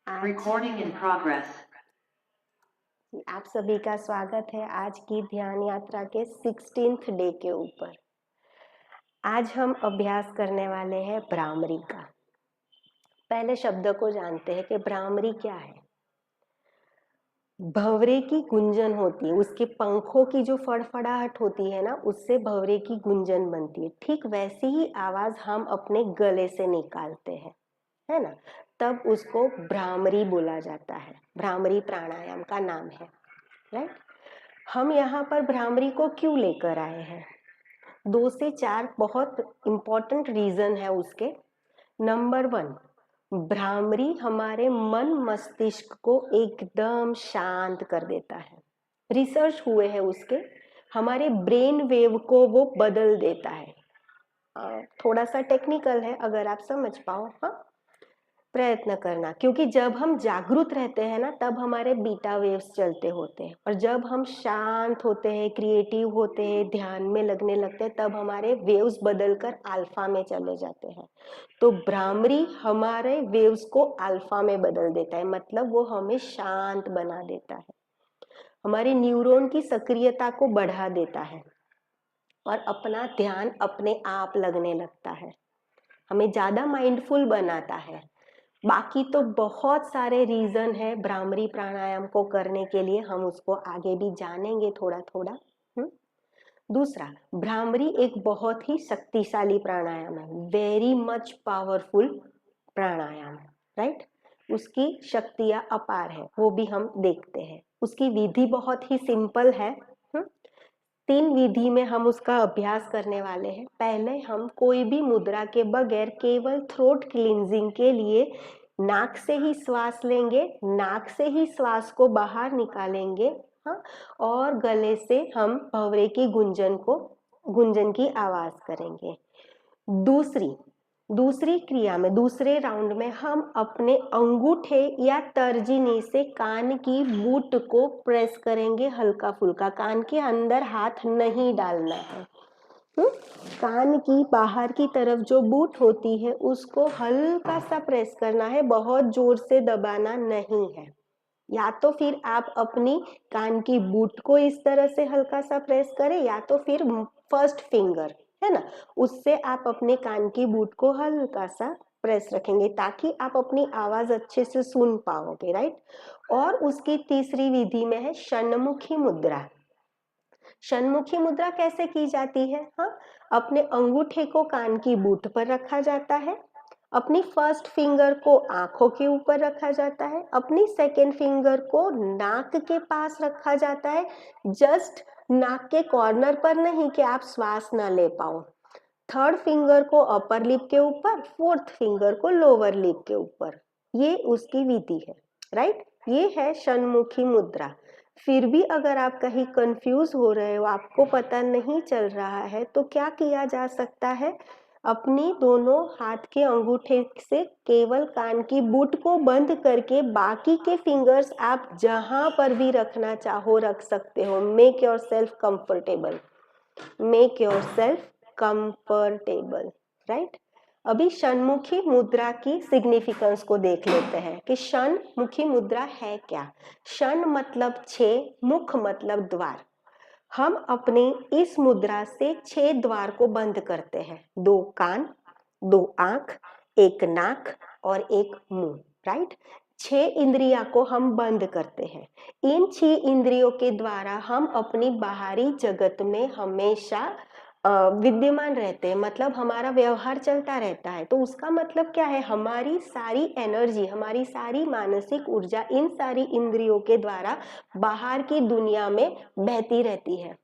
Recording in progress. आप सभी का स्वागत है आज की ध्यान यात्रा के 16th डे के ऊपर। आज हम अभ्यास करने वाले हैं भ्रामरी का। पहले शब्द को जानते हैं कि भ्रामरी क्या है। भंवरे की गुंजन होती है, उसके पंखों की जो फड़फड़ाहट होती है ना, उससे भंवरे की गुंजन बनती है। ठीक वैसी ही आवाज हम अपने गले से निकालते हैं, है ना, तब उसको भ्रामरी बोला जाता है। भ्रामरी प्राणायाम का नाम है, राइट। हम यहाँ पर भ्रामरी को क्यों लेकर आए हैं? 2 से 4 बहुत इंपॉर्टेंट रीजन है उसके। नंबर 1, भ्रामरी हमारे मन मस्तिष्क को एकदम शांत कर देता है। रिसर्च हुए हैं उसके, हमारे ब्रेन वेव को वो बदल देता है। थोड़ा सा टेक्निकल है, अगर आप समझ पाओ, हाँ, प्रयत्न करना। क्योंकि जब हम जागरूक रहते हैं ना, तब हमारे बीटा वेव्स चलते होते हैं, और जब हम शांत होते हैं, क्रिएटिव होते हैं, ध्यान में लगने लगते हैं, तब हमारे वेव्स बदलकर अल्फा में चले जाते हैं। तो भ्रामरी हमारे वेव्स को अल्फा में बदल देता है, मतलब वो हमें शांत बना देता है, हमारे न्यूरॉन की सक्रियता को बढ़ा देता है, और अपना ध्यान अपने आप लगने लगता है, हमें ज्यादा माइंडफुल बनाता है। बाकी तो बहुत सारे रीजन है भ्रामरी प्राणायाम को करने के लिए, हम उसको आगे भी जानेंगे थोड़ा थोड़ा। दूसरा, भ्रामरी एक बहुत ही शक्तिशाली प्राणायाम है, वेरी मच पावरफुल प्राणायाम, राइट। उसकी शक्तियां अपार है, वो भी हम देखते हैं। उसकी विधि बहुत ही सिंपल है। 3 विधि में हम उसका अभ्यास करने वाले हैं। पहले हम कोई भी मुद्रा के बगैर केवल थ्रोट क्लींजिंग के लिए नाक से ही श्वास लेंगे, नाक से ही श्वास को बाहर निकालेंगे, हाँ, और गले से हम भंवरे की गुंजन की आवाज करेंगे। दूसरी क्रिया में, दूसरे राउंड में, हम अपने अंगूठे या तर्जनी से कान की बूट को प्रेस करेंगे हल्का फुल्का। कान के अंदर हाथ नहीं डालना है। कान की बाहर की तरफ जो बूट होती है उसको हल्का सा प्रेस करना है, बहुत जोर से दबाना नहीं है। या तो फिर आप अपनी कान की बूट को इस तरह से हल्का सा प्रेस करें, या तो फिर फर्स्ट फिंगर है ना, उससे आप अपने कान की बूट को हल्का सा प्रेस रखेंगे, ताकि आप अपनी आवाज अच्छे से सुन पाओगे, राइट। और उसकी तीसरी विधि में है षण्मुखी मुद्रा। षण्मुखी मुद्रा कैसे की जाती है? हाँ, अपने अंगूठे को कान की बूट पर रखा जाता है, अपनी फर्स्ट फिंगर को आंखों के ऊपर रखा जाता है, अपनी सेकेंड फिंगर को नाक के पास रखा जाता है, जस्ट नाक के कॉर्नर पर नहीं कि आप श्वास ना ले पाओ। थर्ड फिंगर को अपर लिप के ऊपर, फोर्थ फिंगर को लोअर लिप के ऊपर। ये उसकी विधि है, राइट। ये है षण्मुखी मुद्रा। फिर भी अगर आप कहीं कंफ्यूज हो रहे हो, आपको पता नहीं चल रहा है, तो क्या किया जा सकता है? अपनी दोनों हाथ के अंगूठे से केवल कान की बूट को बंद करके बाकी के फिंगर्स आप जहां पर भी रखना चाहो रख सकते हो। Make your self comfortable, make your self comfortable, right. अभी षण्मुखी मुद्रा की सिग्निफिकेंस को देख लेते हैं कि षण्मुखी मुद्रा है क्या। षण मतलब 6, मुख मतलब द्वार। हम अपनी इस मुद्रा से 6 द्वार को बंद करते हैं, 2 कान, 2 आंख, 1 नाक और 1 मुंह, राइट। 6 इंद्रिया को हम बंद करते हैं। इन 6 इंद्रियों के द्वारा हम अपनी बाहरी जगत में हमेशा विद्यमान रहते हैं, मतलब हमारा व्यवहार चलता रहता है। तो उसका मतलब क्या है? हमारी सारी एनर्जी, हमारी सारी मानसिक ऊर्जा इन सारी इंद्रियों के द्वारा बाहर की दुनिया में बहती रहती है,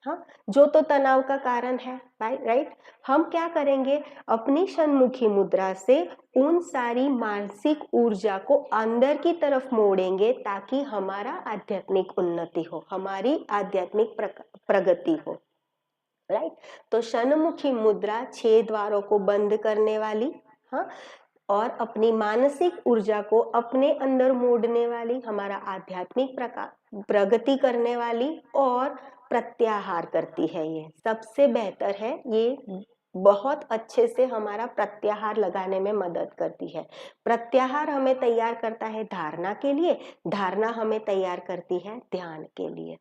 हाँ, जो तो तनाव का कारण है, राइट। हम क्या करेंगे? अपनी षण्मुखी मुद्रा से उन सारी मानसिक ऊर्जा को अंदर की तरफ मोड़ेंगे, ताकि हमारा आध्यात्मिक उन्नति हो, हमारी आध्यात्मिक प्रगति हो, राइट। तो षण्मुखी मुद्रा 6 द्वारों को बंद करने वाली, हाँ, और अपनी मानसिक ऊर्जा को अपने अंदर मोड़ने वाली, हमारा आध्यात्मिक प्रगति करने वाली और प्रत्याहार करती है। ये सबसे बेहतर है, ये बहुत अच्छे से हमारा प्रत्याहार लगाने में मदद करती है। प्रत्याहार हमें तैयार करता है धारणा के लिए, धारणा हमें तैयार करती है ध्यान के लिए,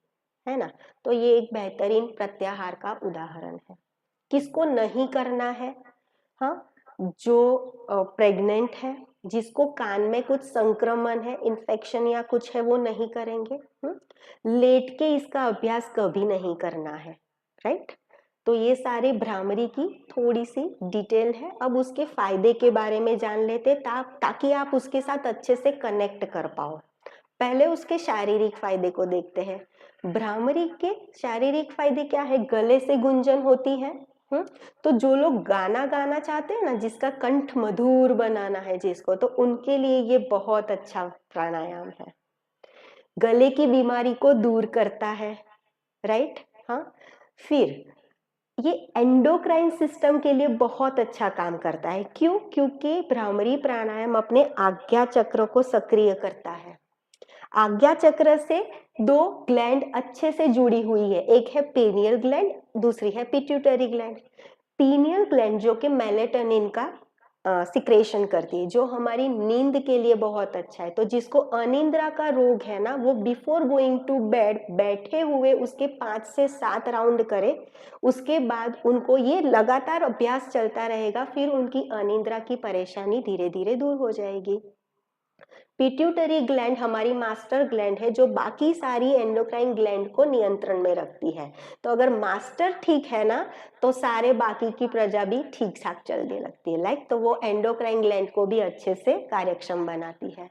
है ना। तो ये एक बेहतरीन प्रत्याहार का उदाहरण है। किसको नहीं करना है? हाँ, जो प्रेग्नेंट है, जिसको कान में कुछ संक्रमण है, इन्फेक्शन या कुछ है, वो नहीं करेंगे। लेट के इसका अभ्यास कभी नहीं करना है, राइट। तो ये सारी भ्रामरी की थोड़ी सी डिटेल है। अब उसके फायदे के बारे में जान लेते ताकि आप उसके साथ अच्छे से कनेक्ट कर पाओ। पहले उसके शारीरिक फायदे को देखते हैं। भ्रामरी के शारीरिक फायदे क्या है? गले से गुंजन होती है। तो जो लोग गाना गाना चाहते हैं ना, जिसका कंठ मधुर बनाना है जिसको, तो उनके लिए ये बहुत अच्छा प्राणायाम है। गले की बीमारी को दूर करता है, राइट। हाँ, फिर ये एंडोक्राइन सिस्टम के लिए बहुत अच्छा काम करता है। क्यों? क्योंकि भ्रामरी प्राणायाम अपने आज्ञा चक्र को सक्रिय करता है। आज्ञा चक्र से दो ग्लैंड अच्छे से जुड़ी हुई है, एक है पीनियल ग्लैंड, दूसरी है पिट्यूटरी ग्लैंड। पीनियल ग्लैंड जो कि मेलेटोनिन का सिक्रेशन करती है, जो हमारी नींद के लिए बहुत अच्छा है। तो जिसको अनिद्रा का रोग है ना, वो बिफोर गोइंग टू बेड बैठे हुए उसके 5 से 7 राउंड करे, उसके बाद उनको ये लगातार अभ्यास चलता रहेगा, फिर उनकी अनिद्रा की परेशानी धीरे धीरे दूर हो जाएगी। पिट्यूटरी ग्लैंड हमारी मास्टर ग्लैंड है, जो बाकी सारी एंडोक्राइन ग्लैंड को नियंत्रण में रखती है। तो अगर मास्टर ठीक है ना, तो सारे बाकी की प्रजा भी ठीक ठाक चलने लगती है, तो वो एंडोक्राइन ग्लैंड को भी अच्छे से कार्यक्षम बनाती है।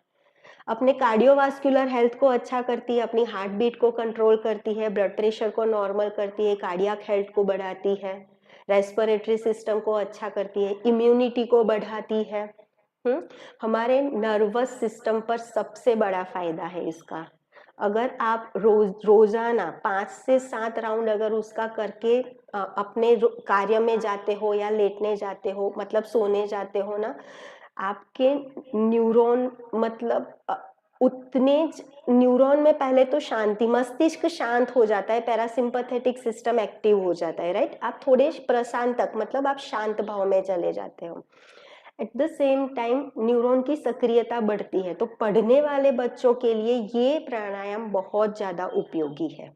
अपने कार्डियोवास्कुलर हेल्थ को अच्छा करती है, अपनी हार्ट बीट को कंट्रोल करती है, ब्लड प्रेशर को नॉर्मल करती है, कार्डियक हेल्थ को बढ़ाती है, रेस्पिरेटरी सिस्टम को अच्छा करती है, इम्यूनिटी को बढ़ाती है। हमारे नर्वस सिस्टम पर सबसे बड़ा फायदा है इसका। अगर आप रोजाना 5 से 7 राउंड अगर उसका करके अपने कार्य में जाते हो या लेटने जाते हो, मतलब सोने जाते हो ना, आपके न्यूरॉन मतलब उतने न्यूरॉन में पहले तो शांति, मस्तिष्क शांत हो जाता है, पैरासिम्पैथेटिक सिस्टम एक्टिव हो जाता है, राइट। आप थोड़े प्रशांतक मतलब आप शांत भाव में चले जाते हो। At the same time neuron की सक्रियता बढ़ती है। तो पढ़ने वाले बच्चों के लिए ये प्राणायाम बहुत ज्यादा उपयोगी है,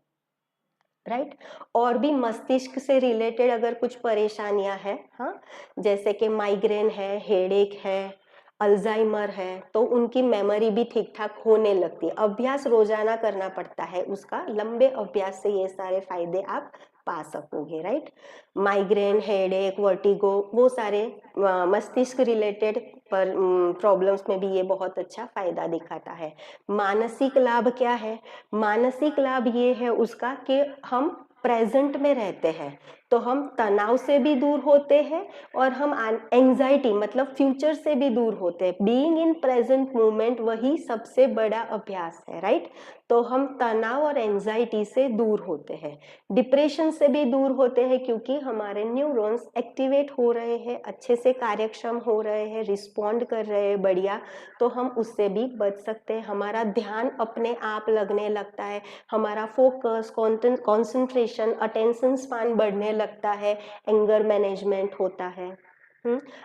राइट। और भी मस्तिष्क से रिलेटेड अगर कुछ परेशानियां हैं, हाँ, जैसे कि माइग्रेन है, हेडेक है, अल्जाइमर है, तो उनकी मेमोरी भी ठीक ठाक होने लगती है। अभ्यास रोजाना करना पड़ता है उसका, लंबे अभ्यास से ये सारे फायदे आप पा सकोगे, राइट। माइग्रेन, हेडेक, वर्टिगो, वो सारे मस्तिष्क रिलेटेड पर प्रॉब्लम्स में भी ये बहुत अच्छा फायदा दिखाता है। मानसिक लाभ क्या है? मानसिक लाभ ये है उसका कि हम प्रेजेंट में रहते हैं, तो हम तनाव से भी दूर होते हैं और हम एंजाइटी मतलब फ्यूचर से भी दूर होते हैं। बीइंग इन प्रेजेंट मोमेंट वही सबसे बड़ा अभ्यास है, राइट। तो हम तनाव और एंजाइटी से दूर होते हैं, डिप्रेशन से भी दूर होते हैं, क्योंकि हमारे न्यूरॉन्स एक्टिवेट हो रहे हैं, अच्छे से कार्यक्षम हो रहे हैं, रिस्पॉन्ड कर रहे हैं बढ़िया, तो हम उससे भी बच सकते हैं। हमारा ध्यान अपने आप लगने लगता है, हमारा फोकस, कॉन्सेंट्रेशन, अटेंशन स्पान बढ़ने लगता है, एंगर मैनेजमेंट होता है।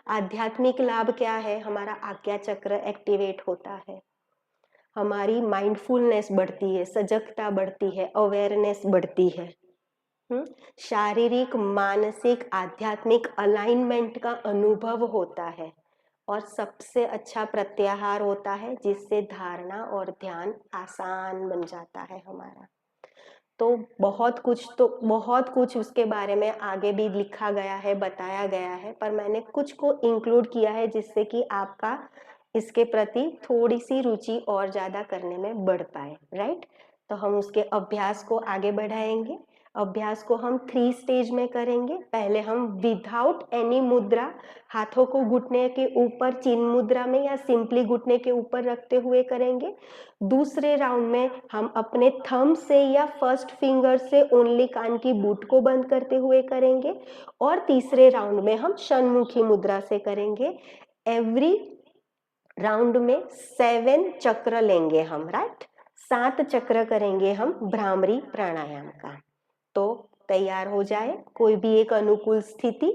आध्यात्मिक लाभ क्या है? हमारा आज्ञा चक्र एक्टिवेट होता है, हमारी माइंडफुलनेस बढ़ती है, सजगता बढ़ती है, अवेयरनेस बढ़ती है। शारीरिक, मानसिक, आध्यात्मिक अलाइनमेंट का अनुभव होता है, और सबसे अच्छा प्रत्याहार होता है जिससे धारणा और ध्यान आसान बन जाता है हमारा। तो बहुत कुछ उसके बारे में आगे भी लिखा गया है, बताया गया है, पर मैंने कुछ को इंक्लूड किया है जिससे कि आपका इसके प्रति थोड़ी सी रुचि और ज्यादा करने में बढ़ पाए, राइट। तो हम उसके अभ्यास को आगे बढ़ाएंगे। अभ्यास को हम 3 स्टेज में करेंगे। पहले हम विदाउट एनी मुद्रा, हाथों को घुटने के ऊपर चिन्ह मुद्रा में या सिंपली घुटने के ऊपर रखते हुए करेंगे। दूसरे राउंड में हम अपने थंब से या फर्स्ट फिंगर से ओनली कान की बूट को बंद करते हुए करेंगे। और तीसरे राउंड में हम षण्मुखी मुद्रा से करेंगे। एवरी राउंड में 7 चक्र लेंगे हम, राइट। 7 चक्र करेंगे हम भ्रामरी प्राणायाम का। तो तैयार हो जाए कोई भी एक अनुकूल स्थिति,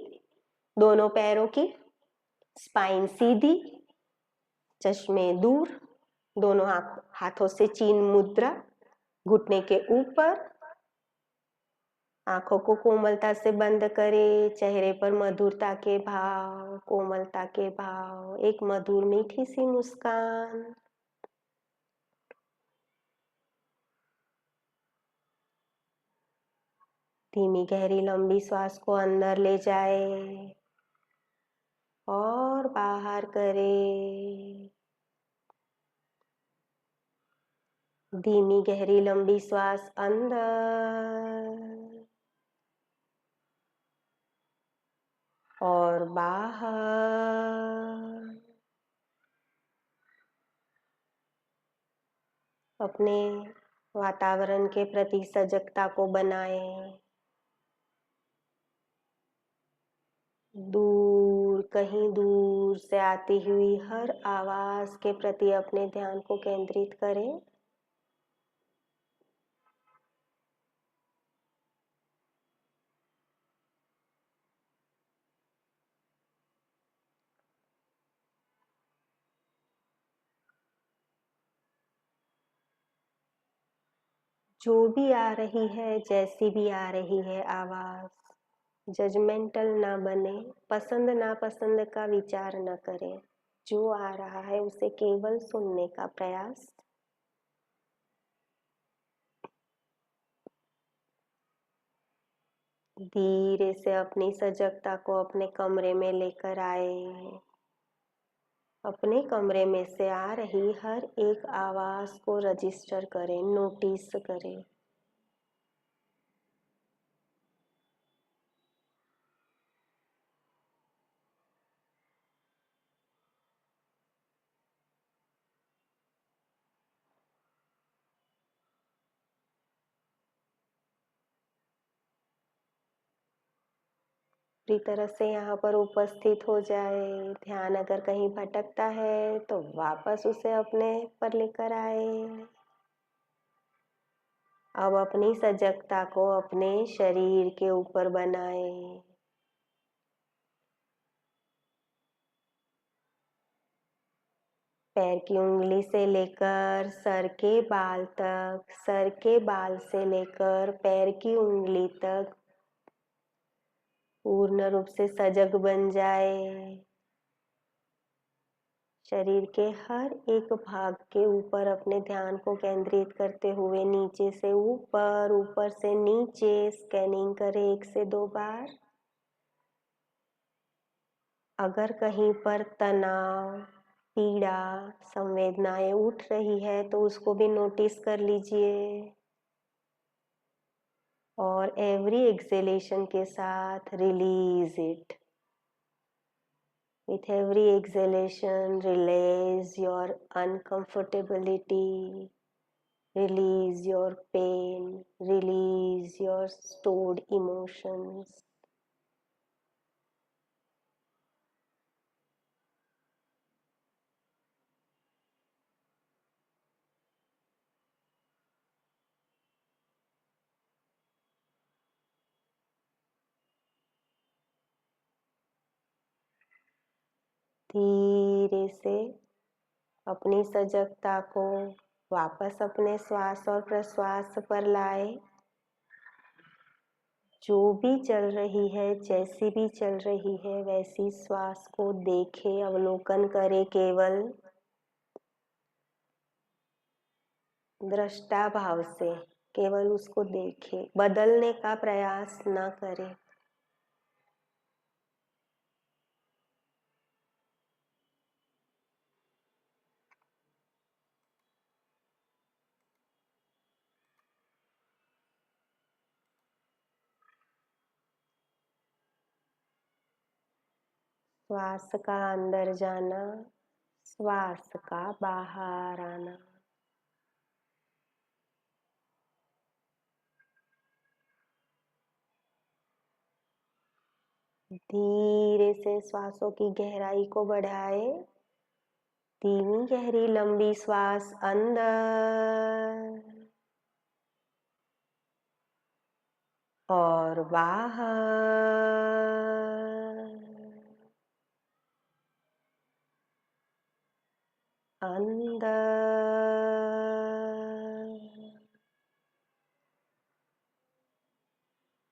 दोनों पैरों की स्पाइन सीधी, चश्मे दूर, दोनों हाथों से चीन मुद्रा, घुटने के ऊपर, आंखों को कोमलता से बंद करें, चेहरे पर मधुरता के भाव, कोमलता के भाव, एक मधुर मीठी सी मुस्कान। धीमी गहरी लंबी सांस को अंदर ले जाए और बाहर करें। धीमी गहरी लंबी सांस अंदर और बाहर। अपने वातावरण के प्रति सजगता को बनाएं। दूर, कहीं दूर से आती हुई हर आवाज के प्रति अपने ध्यान को केंद्रित करें। जो भी आ रही है, जैसी भी आ रही है आवाज, जजमेंटल ना बने, पसंद नापसंद का विचार न करें। जो आ रहा है उसे केवल सुनने का प्रयास। धीरे से अपनी सजगता को अपने कमरे में लेकर आए। अपने कमरे में से आ रही हर एक आवाज को रजिस्टर करें, नोटिस करें। पूरी तरह से यहाँ पर उपस्थित हो जाए। ध्यान अगर कहीं भटकता है तो वापस उसे अपने पर लेकर आए। अब अपनी सजगता को अपने शरीर के ऊपर बनाए। पैर की उंगली से लेकर सर के बाल तक, सर के बाल से लेकर पैर की उंगली तक पूर्ण रूप से सजग बन जाए। शरीर के हर एक भाग के ऊपर अपने ध्यान को केंद्रित करते हुए नीचे से ऊपर, ऊपर से नीचे स्कैनिंग करें 1 से 2 बार। अगर कहीं पर तनाव, पीड़ा, संवेदनाएं उठ रही है तो उसको भी नोटिस कर लीजिए। और एवरी एक्सहेलेशन के साथ release it. With every exhalation, release your uncomfortability, release your pain, release your stored emotions. धीरे से अपनी सजगता को वापस अपने श्वास और प्रश्वास पर लाए। जो भी चल रही है, जैसी भी चल रही है, वैसी श्वास को देखे, अवलोकन करे। केवल दृष्टा भाव से केवल उसको देखे, बदलने का प्रयास ना करे। श्वास का अंदर जाना, श्वास का बाहर आना। धीरे से श्वासों की गहराई को बढ़ाए। धीमी गहरी लंबी श्वास अंदर और बाहर। अंदर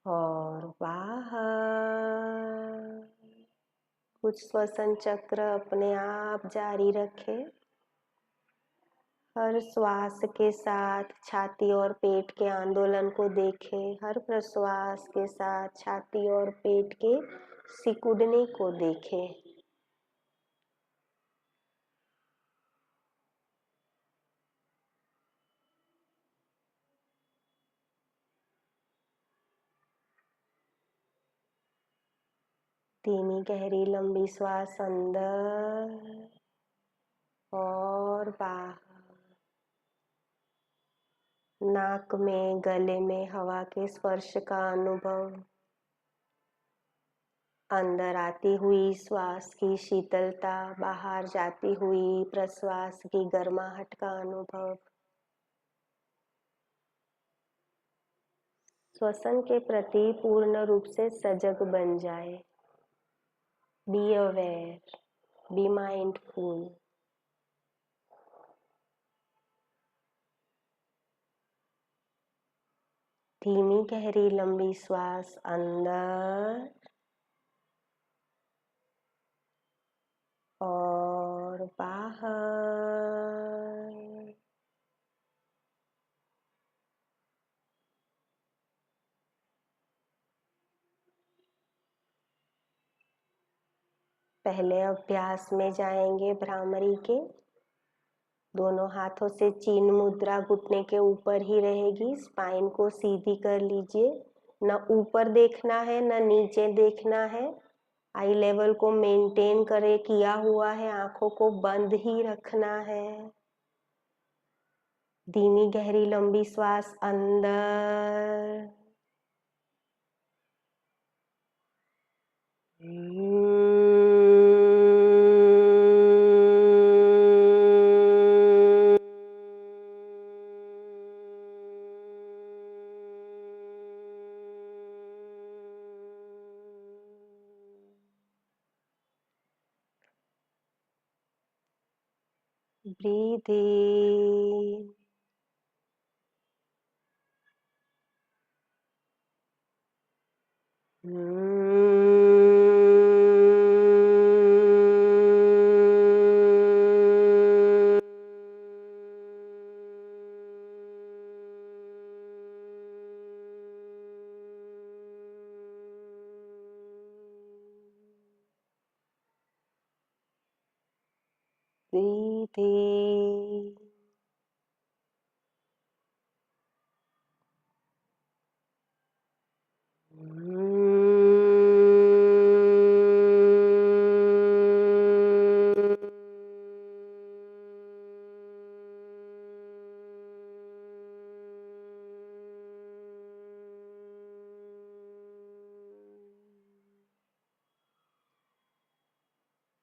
और बाहर। कुछ श्वसन चक्र अपने आप जारी रखें। हर श्वास के साथ छाती और पेट के आंदोलन को देखें। हर प्रश्वास के साथ छाती और पेट के सिकुड़ने को देखें। धीमी गहरी लंबी श्वास अंदर और बाहर। नाक में गले में हवा के स्पर्श का अनुभव। अंदर आती हुई श्वास की शीतलता, बाहर जाती हुई प्रश्वास की गर्माहट का अनुभव। श्वसन के प्रति पूर्ण रूप से सजग बन जाए। Be aware, be mindful. धीमी गहरी लंबी श्वास अंदर और बाहर। पहले अभ्यास में जाएंगे भ्रामरी के। दोनों हाथों से चीन मुद्रा घुटने के ऊपर ही रहेगी। स्पाइन को सीधी कर लीजिए। न ऊपर देखना है न नीचे देखना है। आई लेवल को मेंटेन करे किया हुआ है। आंखों को बंद ही रखना है। धीमी गहरी लंबी श्वास अंदर breathe in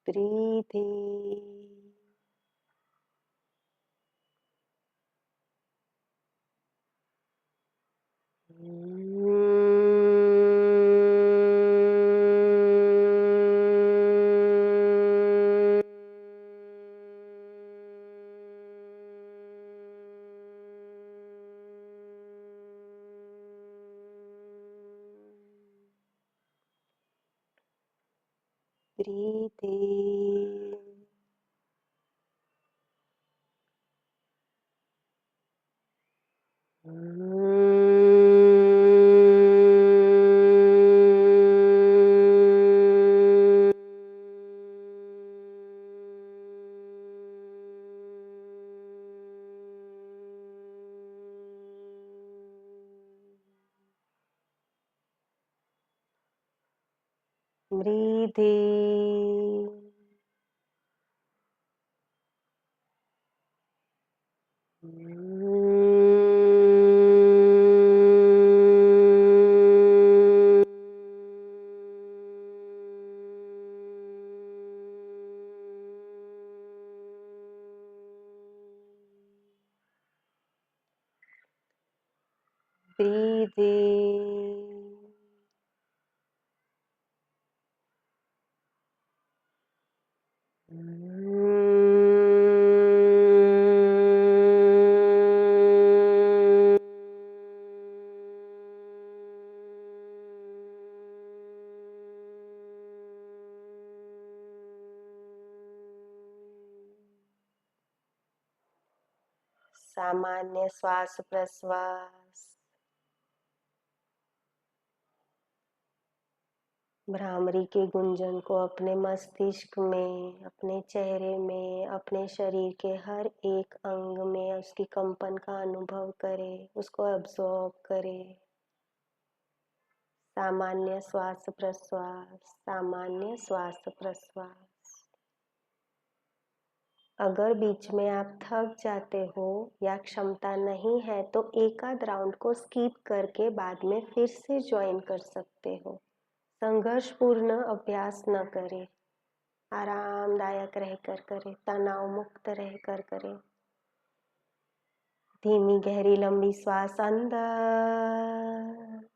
breathe in breathe in breathe in breathe in breathe in सामान्य श्वास प्रश्वास। भ्रामरी के गुंजन को अपने मस्तिष्क में, अपने चेहरे में, अपने शरीर के हर एक अंग में उसकी कंपन का अनुभव करें, उसको अब्सॉर्ब करें। सामान्य श्वास प्रश्वास, सामान्य श्वास प्रश्वास। अगर बीच में आप थक जाते हो या क्षमता नहीं है तो एक आध राउंड को स्किप करके बाद में फिर से ज्वाइन कर सकते हो। संघर्षपूर्ण अभ्यास न करें, आरामदायक रहकर करें, तनाव मुक्त रहकर करें। धीमी गहरी लंबी श्वास अंदर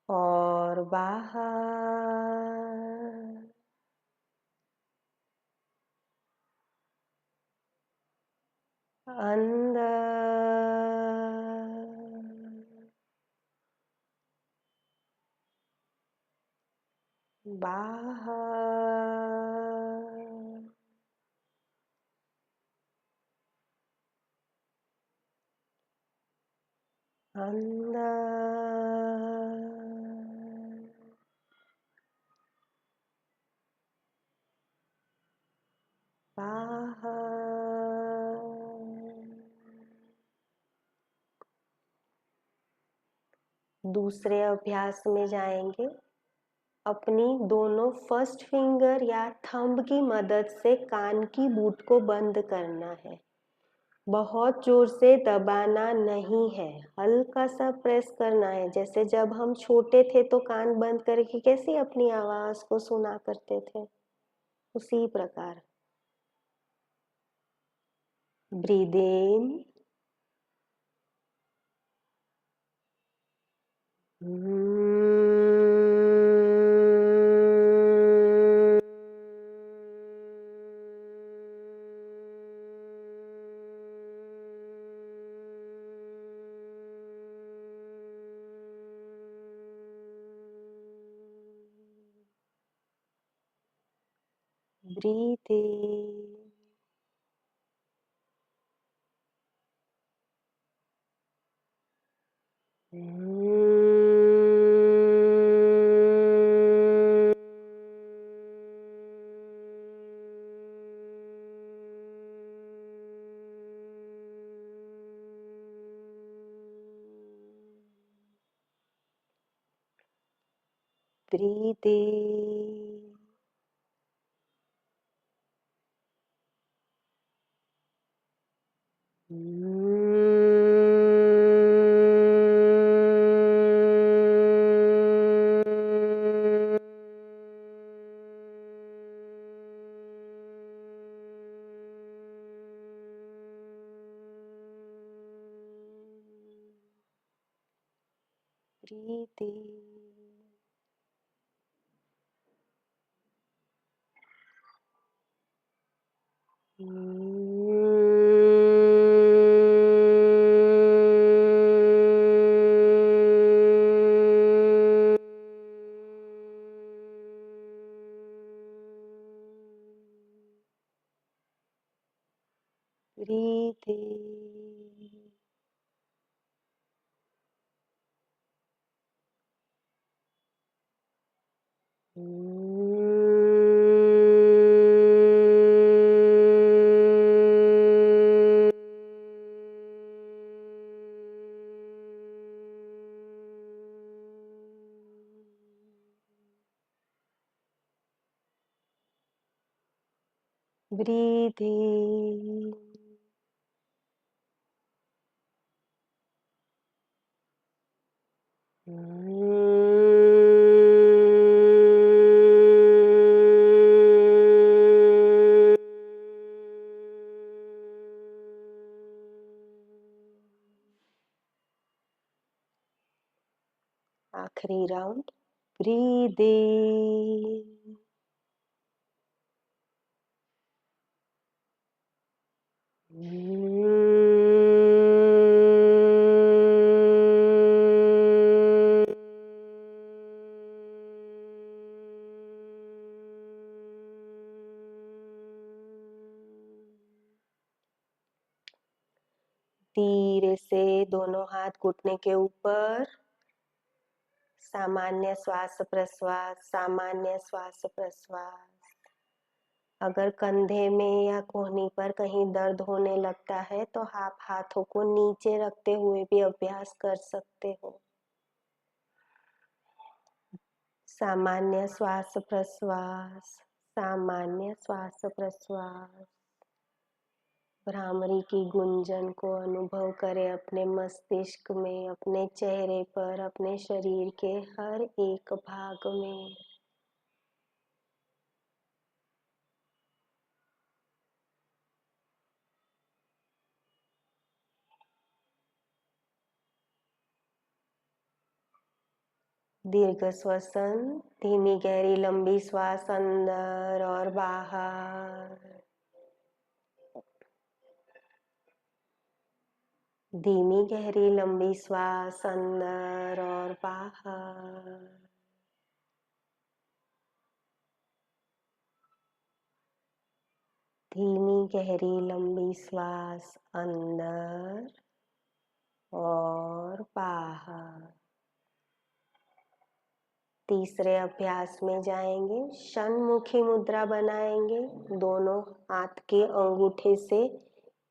और बाहर। अंदर बाहर। अंदर बाहर। दूसरे अभ्यास में जाएंगे। अपनी दोनों फर्स्ट फिंगर या थंब की मदद से कान की बूट को बंद करना है। बहुत जोर से दबाना नहीं है, हल्का सा प्रेस करना है। जैसे जब हम छोटे थे तो कान बंद करके कैसे अपनी आवाज को सुना करते थे, उसी प्रकार। Breathe in, breathe in, breathe in, breathe in, breathe in, breathe in, आखिरी राउंड। ब्रीद इन, धीरे से दोनों हाथ घुटने के ऊपर, सामान्य श्वास प्रश्वास, सामान्य श्वास प्रश्वास। अगर कंधे में या कोहनी पर कहीं दर्द होने लगता है तो आप हाथों को नीचे रखते हुए भी अभ्यास कर सकते हो। सामान्य श्वास प्रश्वास, सामान्य श्वास प्रश्वास। भ्रामरी की गुंजन को अनुभव करें अपने मस्तिष्क में, अपने चेहरे पर, अपने शरीर के हर एक भाग में। दीर्घ श्वसन, धीमी गहरी लंबी श्वास अंदर और बाहर। धीमी गहरी लंबी श्वास अंदर और बाहर। धीमी गहरी लंबी श्वास अंदर और बाहर। तीसरे अभ्यास में जाएंगे। षण्मुखी मुद्रा बनाएंगे। दोनों हाथ के अंगूठे से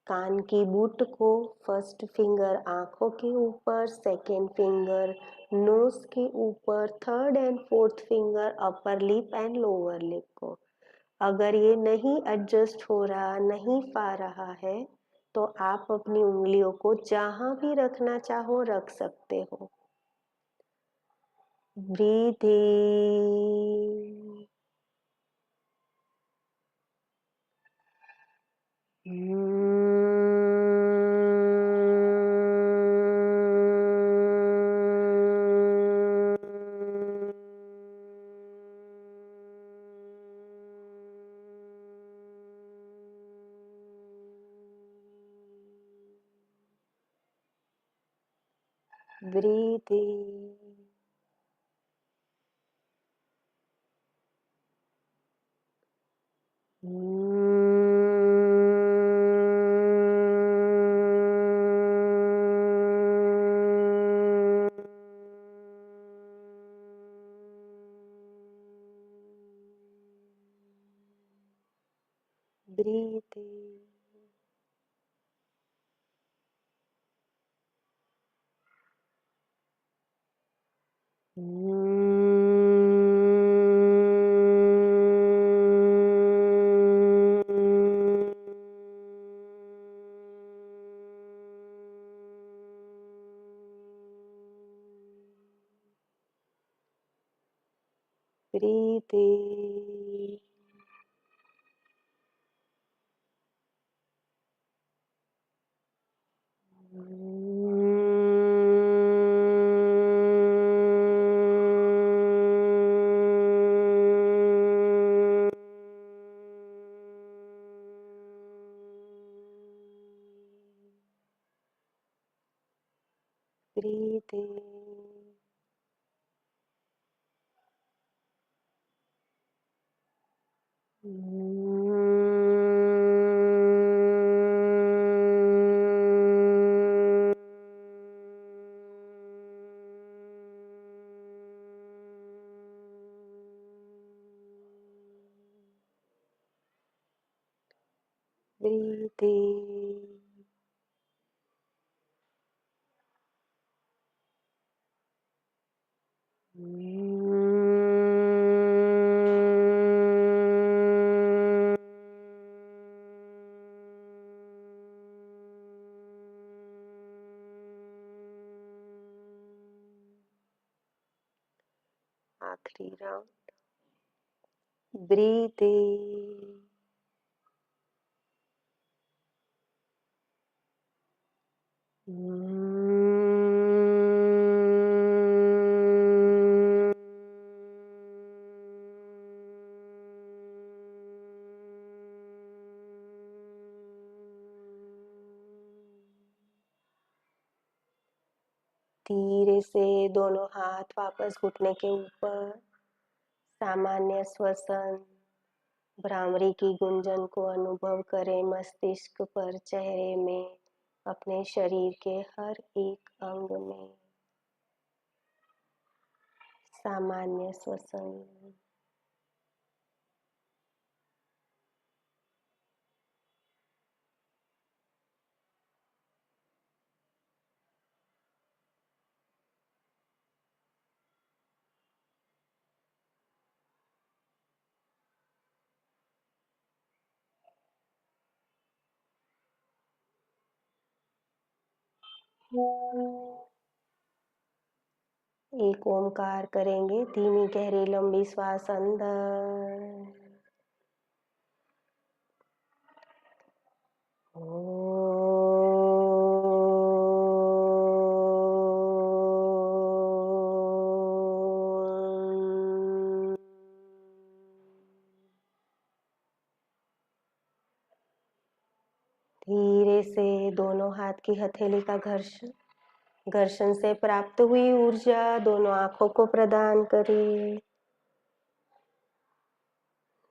कान की बूट को, फर्स्ट फिंगर आंखों के ऊपर, सेकेंड फिंगर नोज के ऊपर, third and fourth finger upper lip and lower lip को। अगर ये नहीं एडजस्ट हो रहा, नहीं पा रहा है, तो आप अपनी उंगलियों को जहां भी रखना चाहो रख सकते हो। ब्रीथ इन, ब्रीथ इन, ब्रीथ इन, ब्रीथ इन, ब्रीथ इन, ब्रीथ इन, आखिरी राउंड। ब्रीथ इन, धीरे से दोनों हाथ वापस घुटने के ऊपर, सामान्य श्वसन। भ्रामरी की गुंजन को अनुभव करें मस्तिष्क पर, चेहरे में, अपने शरीर के हर एक अंग में सामान्य श्वसन। एक ओमकार करेंगे, धीमी गहरी लंबी श्वास अंदर, धीरे से दोनों हाथ की हथेली का घर्षण से प्राप्त हुई ऊर्जा दोनों आंखों को प्रदान करें।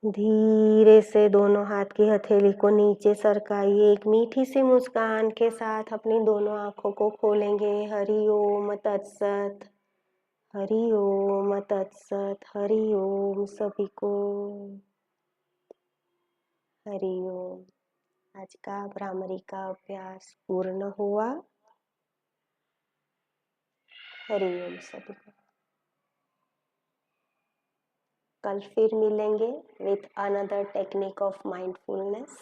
धीरे से दोनों हाथ की हथेली को नीचे सरकाइए। एक मीठी सी मुस्कान के साथ अपनी दोनों आंखों को खोलेंगे। हरि ओम तत्सत, हरि ओम तत्सत, हरि ओम सभी को, हरि ओम। आज का भ्रामरी का अभ्यास पूर्ण हुआ। हरि ओम सभी को। कल फिर मिलेंगे with another technique of mindfulness.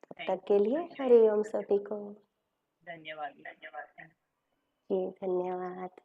तब तक के लिए हरि ओम सभी को। धन्यवाद। जी धन्यवाद।